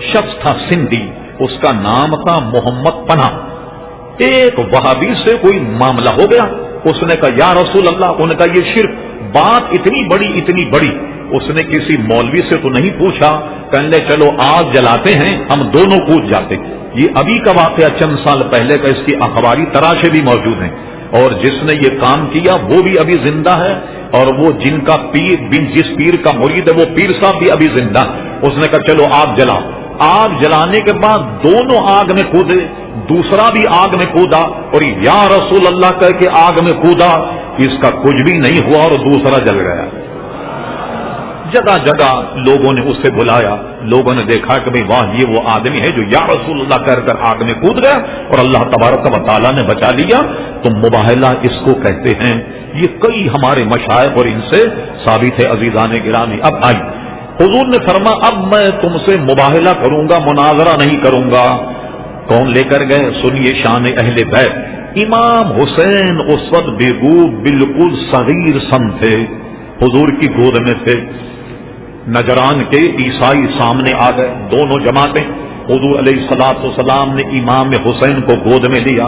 شخص تھا سندھی، اس کا نام تھا محمد پناہ. ایک وہابی سے کوئی معاملہ ہو گیا، اس نے کہا یا رسول اللہ، انہوں نے کہا یہ شرک، بات اتنی بڑی. اس نے کسی مولوی سے تو نہیں پوچھا، کہنے چلو آگ جلاتے ہیں، ہم دونوں کود جاتے. یہ ابھی کا واقعہ چند سال پہلے کا، اس کی اخباری تراشے بھی موجود ہیں. اور جس نے یہ کام کیا وہ بھی ابھی زندہ ہے، اور وہ جن کا پیر، جس پیر کا مرید ہے وہ پیر صاحب بھی ابھی زندہ. اس نے کہا چلو آگ جلاؤ. آگ جلانے کے بعد دونوں آگ میں کودے، دوسرا بھی آگ میں کودا، اور یا رسول اللہ کہہ کے آگ میں کودا. اس کا کچھ بھی نہیں ہوا اور دوسرا جل گیا. جگہ جگہ لوگوں نے اسے بلایا، لوگوں نے دیکھا کہ بھئی واہ یہ وہ آدمی ہے جو یا رسول اللہ کہہ کر آگ میں کود گیا اور اللہ تبارک و تعالیٰ نے بچا لیا. تو مباہلہ اس کو کہتے ہیں. یہ کئی ہمارے مشائخ اور ان سے ثابت ہے. عزیزان گرامی، اب آئی حضور نے فرمایا اب میں تم سے مباہلہ کروں گا، مناظرہ نہیں کروں گا. کون لے کر گئے؟ سنیے شان اہل بیت. امام حسین اس وقت بالکل صغیر سن تھے، حضور کی گود میں تھے. نجران کے عیسائی سامنے آ گئے، دونوں جماعتیں. حضور علیہ الصلوۃ والسلام نے امام حسین کو گود میں لیا،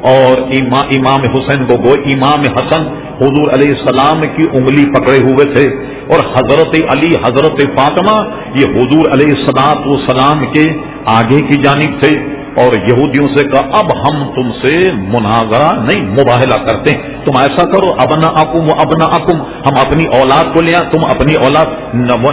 اور امام حسین کو امام حسن حضور علیہ السلام کی انگلی پکڑے ہوئے تھے، اور حضرت علی حضرت فاطمہ یہ حضور علیہ الصلوۃ والسلام کے آگے کی جانب تھے. اور یہودیوں سے کہا اب ہم تم سے مناظرہ نہیں، مباہلہ کرتے ہیں. تم ایسا کرو ابناءکم و ابناءکم، ہم اپنی اولاد کو لے آئیں، تم اپنی اولاد،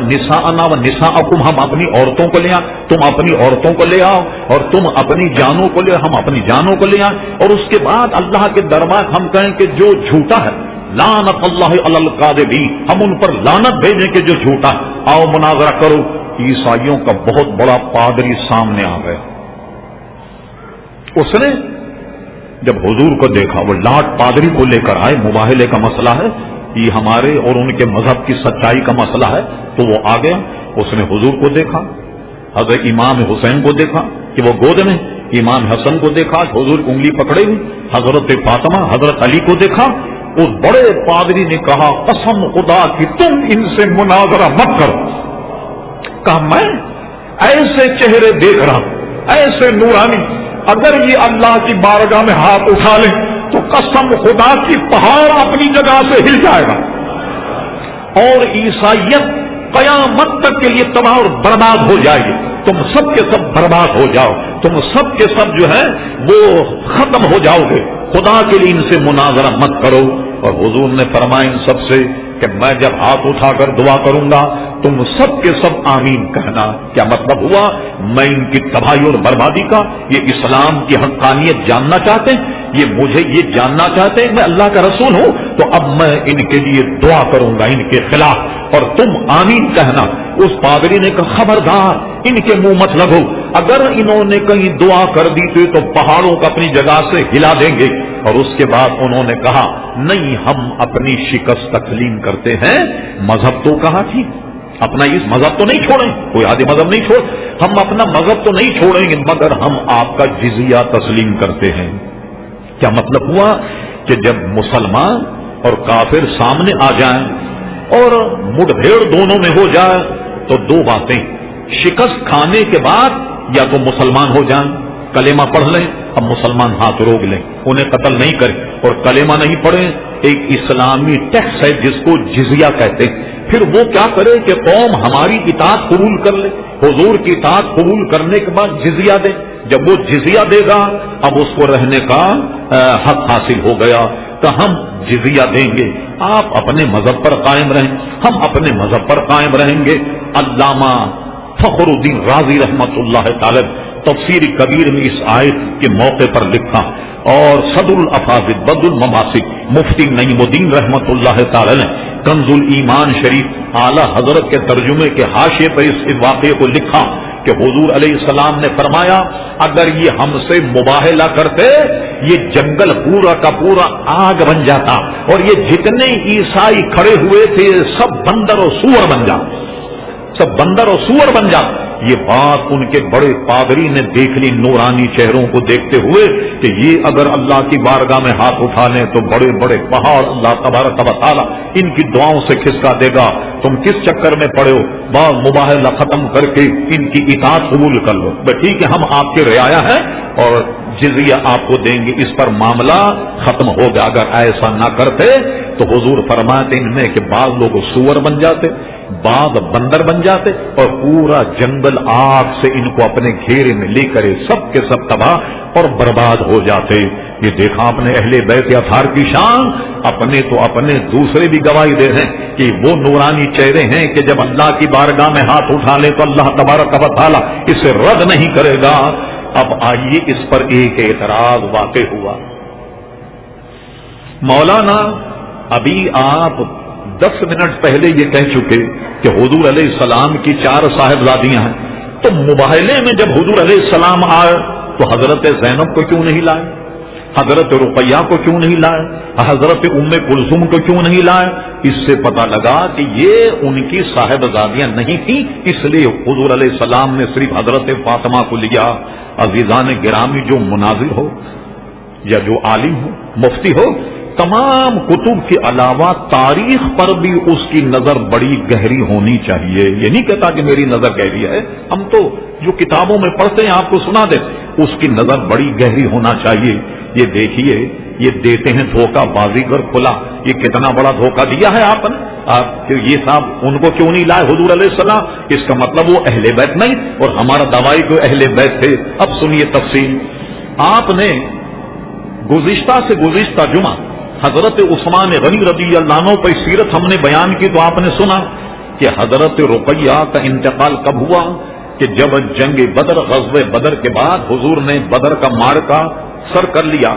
نساءنا و نساءکم، ہم اپنی عورتوں کو لے آئیں، تم اپنی عورتوں کو لے آؤ، اور تم اپنی جانوں کو لے، ہم اپنی جانوں کو لے آئیں. اور اس کے بعد اللہ کے دربار ہم کہیں کہ جو جھوٹا ہے، لعنت اللہ علی الکاذبین، ہم ان پر لعنت بھیجیں کہ جو جھوٹا ہے. آؤ مناظرہ کرو. عیسائیوں کا بہت بڑا پادری سامنے آ گیا. اس نے جب حضور کو دیکھا، وہ لاٹ پادری کو لے کر آئے، مباہلے کا مسئلہ ہے، یہ ہمارے اور ان کے مذہب کی سچائی کا مسئلہ ہے. تو وہ آ گیا، اس نے حضور کو دیکھا، حضرت امام حسین کو دیکھا کہ وہ گود میں، امام حسن کو دیکھا حضور انگلی پکڑے ہوئی، حضرت فاطمہ حضرت علی کو دیکھا. اس بڑے پادری نے کہا قسم خدا کی تم ان سے مناظرہ مت کرو. کہا میں ایسے چہرے دیکھ رہا ہوں، ایسے نورانی، اگر یہ اللہ کی بارگاہ میں ہاتھ اٹھا لیں تو قسم خدا کی پہاڑ اپنی جگہ سے ہل جائے گا، اور عیسائیت قیامت تک کے لیے تباہ اور برباد ہو جائے گی. تم سب کے سب برباد ہو جاؤ، تم سب کے سب جو ہے وہ ختم ہو جاؤ گے. خدا کے لیے ان سے مناظرہ مت کرو. اور حضور نے فرمایا ان سب سے کہ میں جب ہاتھ اٹھا کر دعا کروں گا تم سب کے سب آمین کہنا. کیا مطلب ہوا؟ میں ان کی تباہی اور بربادی کا، یہ اسلام کی حقانیت جاننا چاہتے ہیں، یہ مجھے یہ جاننا چاہتے ہیں میں اللہ کا رسول ہوں، تو اب میں ان کے لیے دعا کروں گا ان کے خلاف، اور تم آمین کہنا. اس پادری نے کہا خبردار ان کے منہ مت لگو، اگر انہوں نے کہیں دعا کر دی تو پہاڑوں کو اپنی جگہ سے ہلا دیں گے. اور اس کے بعد انہوں نے کہا نہیں، ہم اپنی شکست تسلیم کرتے ہیں. مذہب تو کہا تھی، اپنا اس مذہب تو نہیں چھوڑیں، کوئی آدھی مذہب نہیں چھوڑ، ہم اپنا مذہب تو نہیں چھوڑیں گے، مگر ہم آپ کا جزیہ تسلیم کرتے ہیں. کیا مطلب ہوا کہ جب مسلمان اور کافر سامنے آ جائیں اور مٹبھیڑ دونوں میں ہو جائے تو دو باتیں، شکست کھانے کے بعد یا تو مسلمان ہو جائیں، کلمہ پڑھ لیں، اب مسلمان ہاتھ روک لیں، انہیں قتل نہیں کریں، اور کلمہ نہیں پڑھیں، ایک اسلامی ٹیکس ہے جس کو جزیہ کہتے ہیں. پھر وہ کیا کرے کہ قوم ہماری اطاعت قبول کر لے، حضور کی اطاعت قبول کرنے کے بعد جزیہ دے. جب وہ جزیہ دے گا اب اس کو رہنے کا حق حاصل ہو گیا. کہ ہم جزیہ دیں گے، آپ اپنے مذہب پر قائم رہیں، ہم اپنے مذہب پر قائم رہیں گے. علامہ فخر الدین رازی رحمت اللہ تعالی تفسیر کبیر میں اس آیت کے موقع پر لکھا، اور صدر الافاضل بدر المماسک مفتی نعیم الدین رحمت اللہ تعالی نے کنز الایمان شریف اعلی حضرت کے ترجمے کے حاشیے پر اس واقعے کو لکھا کہ حضور علیہ السلام نے فرمایا اگر یہ ہم سے مباہلہ کرتے یہ جنگل پورا کا پورا آگ بن جاتا اور یہ جتنے عیسائی کھڑے ہوئے تھے سب بندر اور سور بن جاتے، سب بندر اور سور بن جاتے۔ یہ بات ان کے بڑے پادری نے دیکھ لی نورانی چہروں کو دیکھتے ہوئے کہ یہ اگر اللہ کی بارگاہ میں ہاتھ اٹھا لیں تو بڑے بڑے پہاڑ اللہ تبارک و تعالی ان کی دعاؤں سے کھسکا دے گا، تم کس چکر میں پڑے ہو، بعض مباہلہ ختم کر کے ان کی اطاعت قبول کر لو، ٹھیک ہے ہم آپ کے رعایا ہیں اور جزیہ آپ کو دیں گے، اس پر معاملہ ختم ہو گیا۔ اگر ایسا نہ کرتے تو حضور فرماتے ان میں کہ بعض لوگ سور بن جاتے، بعض بندر بن جاتے اور پورا جنگل آگ سے ان کو اپنے گھیرے میں لے کر سب کے سب تباہ اور برباد ہو جاتے۔ یہ دیکھا اپنے اہل بیت اطہار کی شان، اپنے تو اپنے دوسرے بھی گواہی دے رہے ہیں کہ وہ نورانی چہرے ہیں کہ جب اللہ کی بارگاہ میں ہاتھ اٹھا لے تو اللہ تبارک و تعالی اسے رد نہیں کرے گا۔ اب آئیے اس پر ایک اعتراض واقع ہوا، مولانا ابھی آپ 10 منٹ پہلے یہ کہہ چکے کہ حضور علیہ السلام کی 4 صاحبزادیاں ہیں، تو مباہلے میں جب حضور علیہ السلام آئے تو حضرت زینب کو کیوں نہیں لائے، حضرت رقیہ کو کیوں نہیں لائے، حضرت ام کلثوم کو کیوں نہیں لائے؟ اس سے پتہ لگا کہ یہ ان کی صاحبزادیاں نہیں تھیں، اس لیے حضور علیہ السلام نے صرف حضرت فاطمہ کو لیا۔ عزیزان گرامی، جو مناظر ہو یا جو عالم ہو، مفتی ہو، تمام کتب کے علاوہ تاریخ پر بھی اس کی نظر بڑی گہری ہونی چاہیے۔ یہ نہیں کہتا کہ میری نظر گہری ہے، ہم تو جو کتابوں میں پڑھتے ہیں آپ کو سنا دیں، اس کی نظر بڑی گہری ہونا چاہیے۔ یہ دیکھیے، یہ دیتے ہیں دھوکہ بازی گر کھلا، یہ کتنا بڑا دھوکہ دیا ہے آپ نے۔ یہ صاحب ان کو کیوں نہیں لائے حضور علیہ السلام؟ اس کا مطلب وہ اہل بیت نہیں، اور ہمارا دعوی کو اہل بیت تھے۔ اب سنیے تفصیل، آپ نے گزشتہ سے گزشتہ جمعہ حضرت عثمان غنی رضی اللہ عنہ پر سیرت ہم نے بیان کی، تو آپ نے سنا کہ حضرت رقیہ کا انتقال کب ہوا؟ کہ جب جنگ بدر، غزوہ بدر کے بعد حضور نے بدر کا معرکہ سر کر لیا،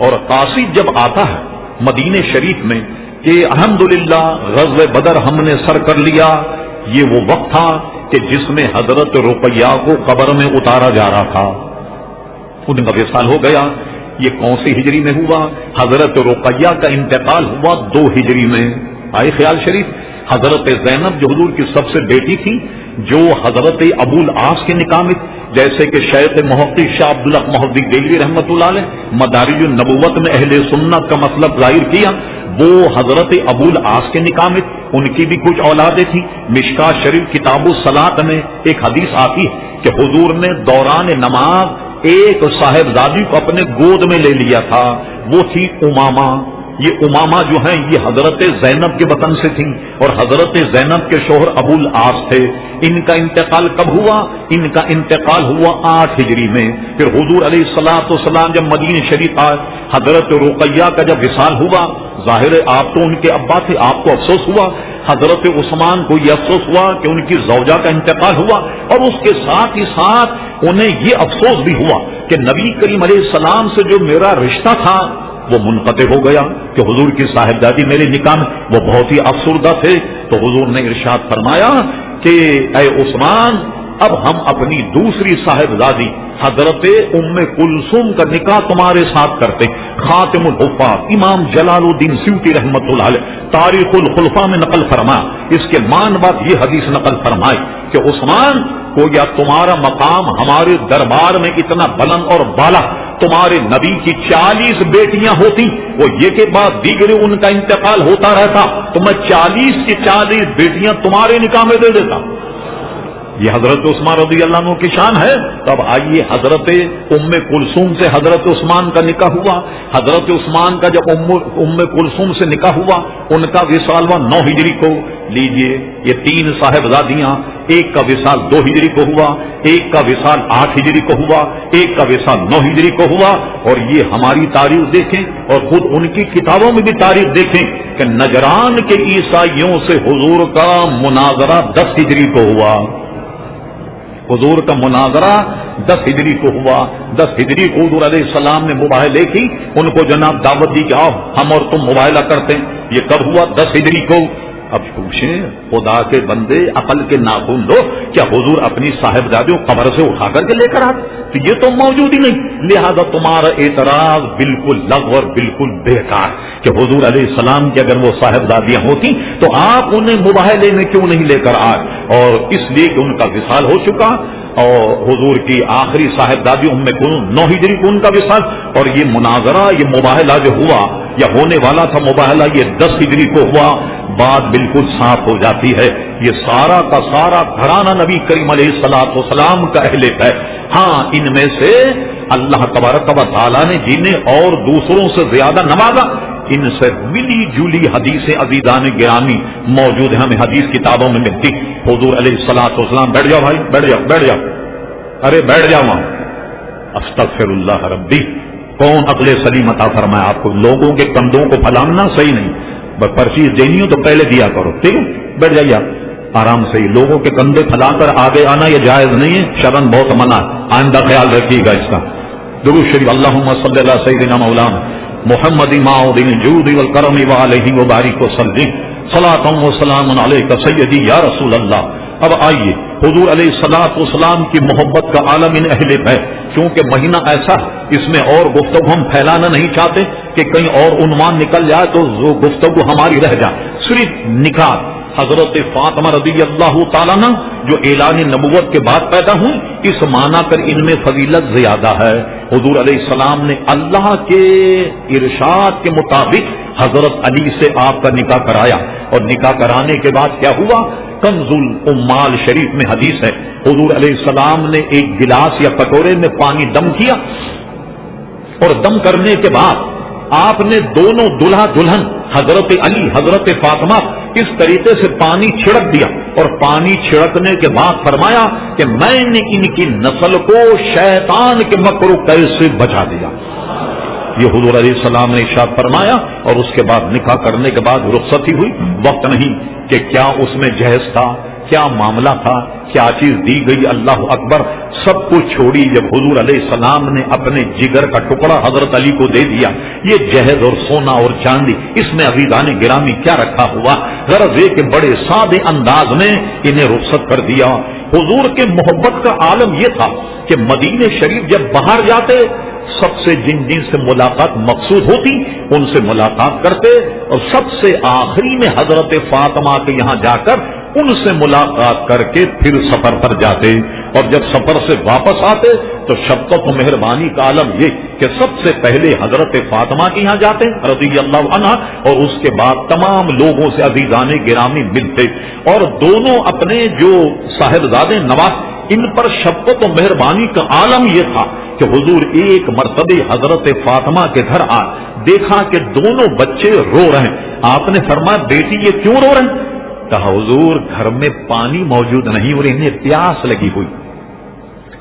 اور قاصد جب آتا ہے مدینہ شریف میں کہ الحمدللہ غزوہ بدر ہم نے سر کر لیا، یہ وہ وقت تھا کہ جس میں حضرت رقیہ کو قبر میں اتارا جا رہا تھا، ان کا وصال ہو گیا۔ یہ کون سی ہجری میں ہوا؟ حضرت رقیہ کا انتقال ہوا 2 ہجری میں۔ آئے خیال شریف، حضرت زینب جو حضور کی سب سے بیٹی تھی، جو حضرت ابو العاص کے نکاح میں، جیسے کہ شیخ محقق شاہ عبدالحق محدث دہلوی رحمۃ اللہ علیہ مدارج النبوت میں اہل سنت کا مطلب ظاہر کیا، وہ حضرت ابو العاص کے نکاح میں ان کی بھی کچھ اولادیں تھیں۔ مشکاۃ شریف کتاب الصلاۃ میں ایک حدیث آتی ہے کہ حضور نے دوران نماز ایک صاحبزادی کو اپنے گود میں لے لیا تھا، وہ تھی امامہ۔ یہ امامہ جو ہیں یہ حضرت زینب کے وطن سے تھیں، اور حضرت زینب کے شوہر ابو العاص تھے۔ ان کا انتقال کب ہوا؟ ان کا انتقال ہوا 8 ہجری میں۔ پھر حضور علیہ الصلوۃ والسلام جب مدینہ شریف آئے، حضرت رقیہ کا جب وصال ہوا، ظاہر ہے آپ تو ان کے ابا تھے، آپ کو افسوس ہوا۔ حضرت عثمان کو یہ افسوس ہوا کہ ان کی زوجہ کا انتقال ہوا، اور اس کے ساتھ ہی ساتھ انہیں یہ افسوس بھی ہوا کہ نبی کریم علیہ السلام سے جو میرا رشتہ تھا وہ منقطع ہو گیا، کہ حضور کی صاحبزادی میرے نکاح میں وہ بہت ہی افسردہ تھے۔ تو حضور نے ارشاد فرمایا کہ اے عثمان، اب ہم اپنی دوسری صاحبزادی حضرت ام کلثوم کا نکاح تمہارے ساتھ کرتے۔ خاتم الحفاظ امام جلال الدین سیوطی رحمۃ اللہ علیہ تاریخ الخلفاء میں نقل فرما، اس کے مان بعد یہ حدیث نقل فرمائی کہ عثمان کو یا تمہارا مقام ہمارے دربار میں اتنا بلند اور بالا، تمہارے نبی کی 40 بیٹیاں ہوتی، وہ یہ کے بعد دیگر ان کا انتقال ہوتا رہتا، تو میں 40 کی 40 بیٹیاں تمہارے نکاح میں دے دیتا۔ یہ حضرت عثمان رضی اللہ عنہ کی شان ہے۔ تب آئیے، حضرت ام کلثوم سے حضرت عثمان کا نکاح ہوا۔ حضرت عثمان کا جب ام کلثوم سے نکاح ہوا، ان کا وصال ہوا 9 ہجری کو۔ لیجئے، یہ 3 صاحبزادیاں، ایک کا وصال 2 ہجری کو ہوا، ایک کا وصال 8 ہجری کو ہوا، ایک کا وصال 9 ہجری کو ہوا۔ اور یہ ہماری تاریخ دیکھیں اور خود ان کی کتابوں میں بھی تاریخ دیکھیں کہ نجران کے عیسائیوں سے حضور کا مناظرہ 10 ہجری کو ہوا. حضور کا مناظرہ 10 ہجری کو ہوا. 10 ہجری کو حضور علیہ السلام نے مباہلے کی، ان کو جناب دعوت دی کہ آؤ ہم اور تم مباہلہ کرتے ہیں. یہ کب ہوا؟ 10 ہجری کو. اب پوچھیں خدا کے بندے، عقل کے ناخن لو، کیا حضور اپنی صاحبزادیوں قبر سے اٹھا کر کے لے کر آتے؟ تو یہ تو موجود ہی نہیں. لہذا تمہارا اعتراض بالکل لغو اور بالکل بیکار کہ حضور علیہ السلام کی اگر وہ صاحبزادیاں ہوتی تو آپ انہیں مباہلے میں کیوں نہیں لے کر آئے؟ اور اس لیے کہ ان کا وصال ہو چکا، اور حضور کی آخری صاحبزادی ام کلثوم 9 ہجری کو ان کا وصال، اور یہ مناظرہ، یہ مباہلہ جو ہوا یا ہونے والا تھا مباہلہ، یہ 10 ہجری کو ہوا. بات بالکل صاف ہو جاتی ہے، یہ سارا کا سارا گھرانہ نبی کریم علیہ الصلوۃ والسلام کا اہل ہے. ہاں ان میں سے اللہ تبارک و تعالیٰ نے جنہیں اور دوسروں سے زیادہ نوازا، ان سے ملی جلی حدیث عزیزان گرامی موجود ہیں، ہمیں حدیث کتابوں میں ملتی. حضور علیہ الصلوۃ والسلام، بیٹھ جاؤ بھائی، بیٹھ جاؤ بیٹھ جاؤ، ارے بیٹھ جاؤ وہاں. استغفر اللہ ربی، کون عقل سلیم عطا فرمائے آپ کو؟ لوگوں کے کندھوں کو پھلاننا صحیح نہیں. بس پرچیز دینی ہو تو پہلے دیا کرو، ٹھیک ہے؟ بیٹھ جائیے آرام سے. لوگوں کے کندھے پھیلا کر آگے آنا یہ جائز نہیں ہے، شرن بہت منع ہے، آئندہ خیال رکھیے گا اس کا. درود شریف. اللہم صلی علی سیدنا مولانا محمد معدن الجود والکرم وعلیہ وبارک وسلم صلاۃ وسلام علیک سیدی یا رسول اللہ. اب آئیے، حضور علیہ الصلوۃ والسلام کی محبت کا عالم ان اہل ہے. چونکہ مہینہ ایسا ہے، اس میں اور گفتگو ہم پھیلانا نہیں چاہتے کہ کہیں اور عنوان نکل جائے تو وہ گفتگو ہماری رہ جائے. صرف نکاح حضرت فاطمہ رضی اللہ تعالیٰ عنہ جو اعلان نبوت کے بعد پیدا ہوئی، اس معنی پر ان میں فضیلت زیادہ ہے. حضور علیہ السلام نے اللہ کے ارشاد کے مطابق حضرت علی سے آپ کا نکاح کرایا، اور نکاح کرانے کے بعد کیا ہوا؟ کنز الامال شریف میں حدیث ہے، حضور علیہ السلام نے ایک گلاس یا کٹورے میں پانی دم کیا، اور دم کرنے کے بعد آپ نے دونوں دلہا دلہن حضرت علی حضرت فاطمہ اس طریقے سے پانی چھڑک دیا، اور پانی چھڑکنے کے بعد فرمایا کہ میں نے ان کی نسل کو شیطان کے مکر و قید سے بچا دیا. یہ حضور علیہ السلام نے ارشاد فرمایا، اور اس کے بعد نکاح کرنے کے بعد رخصتی ہوئی. وقت نہیں کہ کیا اس میں جہیز تھا، کیا معاملہ تھا، کیا چیز دی گئی، اللہ اکبر، سب کچھ چھوڑی. جب حضور علیہ السلام نے اپنے جگر کا ٹکڑا حضرت علی کو دے دیا، یہ جہیز اور سونا اور چاندی، اس میں عزیزان گرامی کیا رکھا ہوا؟ غرض یہ کہ بڑے سادے انداز میں انہیں رخصت کر دیا. حضور کے محبت کا عالم یہ تھا کہ مدینہ شریف جب باہر جاتے، سب سے جن سے ملاقات مقصود ہوتی ان سے ملاقات کرتے، اور سب سے آخری میں حضرت فاطمہ کے یہاں جا کر ان سے ملاقات کر کے پھر سفر پر جاتے. اور جب سفر سے واپس آتے تو شفقت و مہربانی کا عالم یہ کہ سب سے پہلے حضرت فاطمہ کے یہاں جاتے رضی اللہ عنہا، اور اس کے بعد تمام لوگوں سے عزیزان گرامی ملتے، اور دونوں اپنے جو صاحبزادے نواز، ان پر شفقت و مہربانی کا عالم یہ تھا کہ حضور ایک مرتبہ حضرت فاطمہ کے گھر آئے، دیکھا کہ دونوں بچے رو رہے ہیں. آپ نے فرمایا بیٹی یہ کیوں رو رہے ہیں؟ کہا حضور گھر میں پانی موجود نہیں اور انہیں پیاس لگی ہوئی.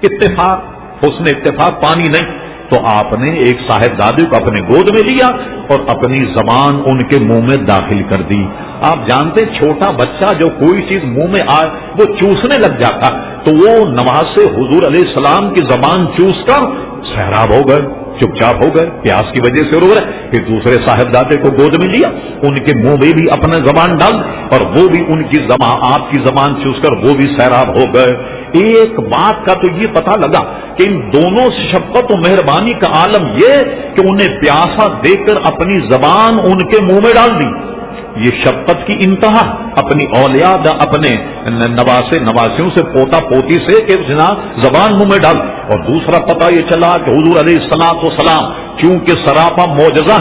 اتفاق، حسن اتفاق پانی نہیں. تو آپ نے ایک صاحبزادے کو اپنے گود میں لیا اور اپنی زبان ان کے منہ میں داخل کر دی. آپ جانتے چھوٹا بچہ جو کوئی چیز منہ میں آئے وہ چوسنے لگ جاتا، تو وہ نواز سے حضور علیہ السلام کی زبان چوس کر سیراب ہو گئے، چپ چاپ ہو گئے، پیاس کی وجہ سے رو رہے. پھر دوسرے صاحبزادے کو گود میں لیا، ان کے منہ میں بھی اپنا زبان ڈال، اور وہ بھی ان کی زبان، آپ کی زبان چوس کر وہ بھی سیراب ہو گئے. ایک بات کا تو یہ پتہ لگا کہ ان دونوں شفقت و مہربانی کا عالم یہ کہ انہیں پیاسا دے کر اپنی زبان ان کے منہ میں ڈال دی. یہ شفقت کی انتہا، اپنی اولاد، اپنے نواسے نواسیوں سے، پوتا پوتی سے کہ زبان منہ میں ڈال. اور دوسرا پتہ یہ چلا کہ حضور علیہ الصلوۃ والسلام چونکہ سراپا معجزہ،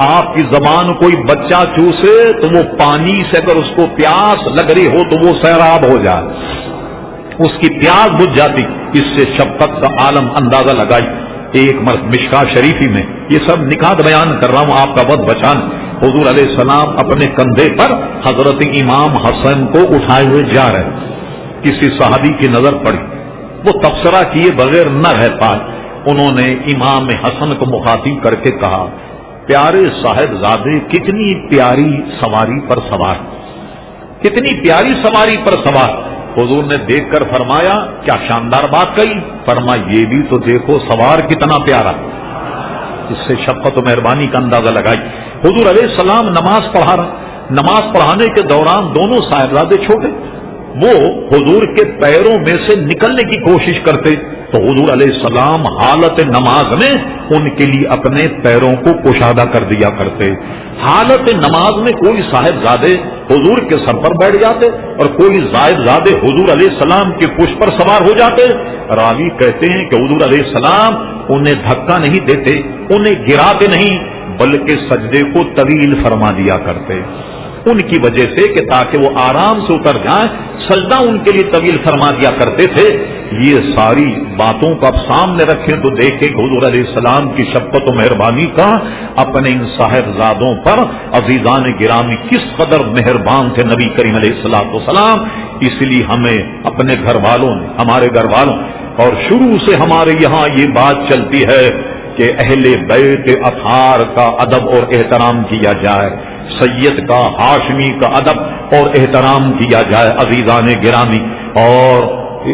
آپ کی زبان کوئی بچہ چوسے تو وہ پانی سے اگر اس کو پیاس لگ رہی ہو تو وہ سیراب ہو جائے، اس کی پیاس بجھ جاتی. اس سے شفقت کا عالم اندازہ لگائی. ایک مرد مشکاہ شریفی میں، یہ سب نکات بیان کر رہا ہوں آپ کا وقت بچانا، حضور علیہ السلام اپنے کندھے پر حضرت امام حسن کو اٹھائے ہوئے جا رہے. کسی صحابی کی نظر پڑی، وہ تبصرہ کیے بغیر نہ رہ پائے. انہوں نے امام حسن کو مخاطب کر کے کہا پیارے صاحبزادے کتنی پیاری سواری پر سوار، کتنی پیاری سواری پر سوار۔ حضور نے دیکھ کر فرمایا کیا شاندار بات کہی، فرمایا یہ بھی تو دیکھو سوار کتنا پیارا۔ اس سے شفقت و مہربانی کا اندازہ لگائی۔ حضور علیہ السلام نماز پڑھا رہا، نماز پڑھانے کے دوران دونوں صاحبزادے چھوٹے، وہ حضور کے پیروں میں سے نکلنے کی کوشش کرتے تو حضور علیہ السلام حالت نماز میں ان کے لیے اپنے پیروں کو کشادہ کر دیا کرتے۔ حالت نماز میں کوئی صاحبزادے حضور کے سر پر بیٹھ جاتے اور کوئی صاحبزادے حضور علیہ السلام کے پشت پر سوار ہو جاتے۔ راوی کہتے ہیں کہ حضور علیہ السلام انہیں دھکا نہیں دیتے، انہیں گراتے نہیں، بلکہ سجدے کو طویل فرما دیا کرتے ان کی وجہ سے کہ تاکہ وہ آرام سے اتر جائیں، سجدہ ان کے لیے طویل فرما دیا کرتے تھے۔ یہ ساری باتوں کو آپ سامنے رکھیں تو دیکھیں کہ حضور علیہ السلام کی شفقت و مہربانی کا اپنے ان صاحبزادوں پر عزیزان گرامی کس قدر مہربان تھے نبی کریم علیہ السلام۔ اس لیے ہمیں اپنے گھر والوں، ہمارے گھر والوں، اور شروع سے ہمارے یہاں یہ بات چلتی ہے کہ اہل بیت اطہار کا ادب اور احترام کیا جائے، سید کا ہاشمی کا ادب اور احترام کیا جائے عزیزان گرامی۔ اور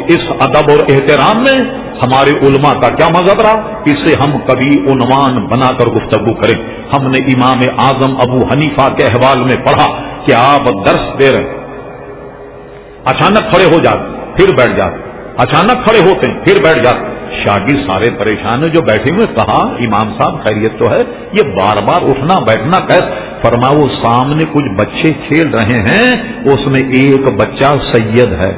اس ادب اور احترام میں ہمارے علماء کا کیا مذہب رہا، اسے ہم کبھی عنوان بنا کر گفتگو کریں۔ ہم نے امام اعظم ابو حنیفہ کے احوال میں پڑھا کہ آپ درس دے رہے، اچانک کھڑے ہو جاتے پھر بیٹھ جاتے، اچانک کھڑے ہوتے ہیں پھر بیٹھ جاتے۔ شاگرد سارے پریشان ہیں جو بیٹھے ہوئے، کہا امام صاحب خیریت تو ہے، یہ بار بار اٹھنا بیٹھنا کیسے؟ فرمایا وہ سامنے کچھ بچے کھیل رہے ہیں، اس میں ایک بچہ سید ہے،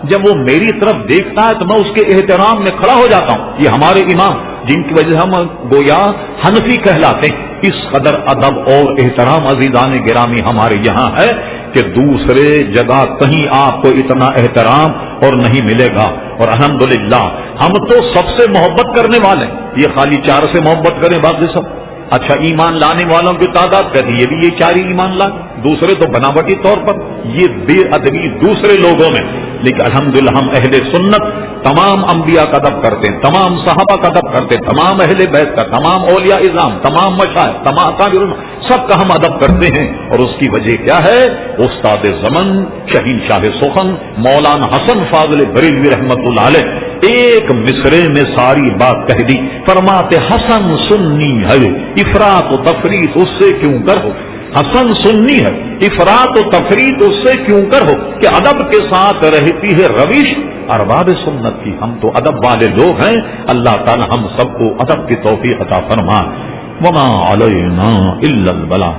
جب وہ میری طرف دیکھتا ہے تو میں اس کے احترام میں کھڑا ہو جاتا ہوں۔ یہ ہمارے امام جن کی وجہ سے ہم گویا حنفی کہلاتے ہیں، اس قدر ادب اور احترام عزیزان گرامی ہمارے یہاں ہے کہ دوسرے جگہ کہیں آپ کو اتنا احترام اور نہیں ملے گا۔ اور الحمدللہ ہم تو سب سے محبت کرنے والے ہیں، یہ خالی چار سے محبت کریں باقی سب اچھا ایمان لانے والوں کی تعداد کہتی یہ بھی یہ چار ہی ایمان لائے، دوسرے تو بناوٹی طور پر یہ بے ادبی دوسرے لوگوں میں، لیکن الحمدللہ ہم اہل سنت تمام انبیاء کا ادب کرتے ہیں، تمام صحابہ کا ادب کرتے ہیں، تمام اہل بیت کا، تمام اولیاء اعظام، تمام مشائخ، تمام تابعین، سب کا ہم ادب کرتے ہیں۔ اور اس کی وجہ کیا ہے؟ استاد زمن شہین شاہ سخن مولانا حسن فاضل بریلوی رحمت اللہ علیہ ایک مصرے میں ساری بات کہہ دی، فرماتے حسن سنی ہے افراط و تفریط اس سے کیوں کر ہو، حسن سنی ہے افراط و تفریط اس سے کیوں کر ہو کہ ادب کے ساتھ رہتی ہے روش ارباب سنت کی۔ ہم تو ادب والے لوگ ہیں، اللہ تعالی ہم سب کو ادب کی توفیق عطا فرمائے۔ وما علینا الا البلاغ۔